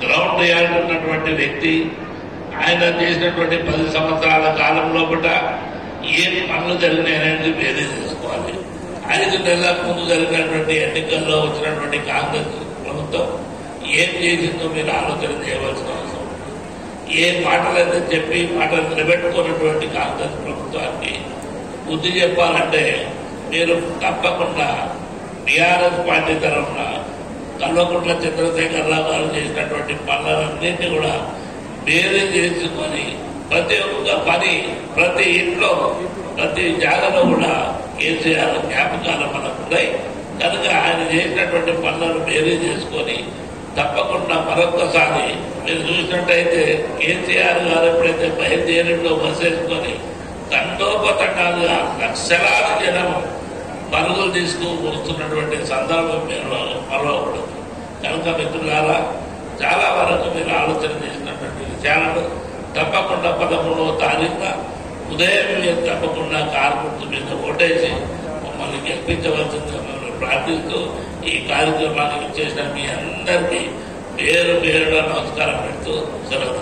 Ground reality ఉన్నటువంటి వ్యక్తి. ఆయన చేసినటువంటి 10 సంవత్సరాల కాలంలో కూడా ఏం పనులు జరిగినాయనేది వేరే తెలుసుకోవాలి. 5 నెలల ముందు జరిగినటువంటి ఎన్నికల్లో వచ్చినటువంటి కాంగ్రెస్ ప్రభుత్వం ఏం చేసిందో మీరు ఆలోచన చేయవలసిన అవసరం. ఏ మాటలైతే చెప్పి మాటలు నిలబెట్టుకున్నటువంటి కాంగ్రెస్ ప్రభుత్వానికి బుద్ధి చెప్పాలంటే మీరు తప్పకుండా టీఆర్ఎస్ పార్టీ తరఫున కల్వకుంట్ల చంద్రశేఖరరావు గారు చేసినటువంటి పనులన్నింటినీ కూడా వేరే చేసుకొని ప్రతి ఒక్క పని ప్రతి ఇంట్లో ప్రతి జాగాలో కూడా కేసీఆర్ జ్ఞాపకాలు మనకు ఉన్నాయి. కనుక ఆయన చేసినటువంటి పనులను వేరే చేసుకొని తప్పకుండా మరొక్కసారి మీరు చూసినట్టయితే కేసీఆర్ గారు ఎప్పుడైతే బయలుదేరిలో బసేసుకొని తండోపతండాలుగా లక్షలాది జనం పరుగులు తీసుకువస్తున్నటువంటి సందర్భం మీరు మరొకడు. కనుక మిత్రులారా, చాలా వరకు మీరు ఆలోచన చేసినటువంటి విషయాలను తప్పకుండా 13వ తారీఖున ఉదయం మీరు తప్పకుండా కారు గుర్తు మీద ఓటేసి మమ్మల్ని గెలిపించవలసిందిగా మేము ప్రార్థిస్తూ ఈ కార్యక్రమానికి చేసిన మీ అందరికీ పేరు పేరుగా నమస్కారం పెడుతూ సెలవు.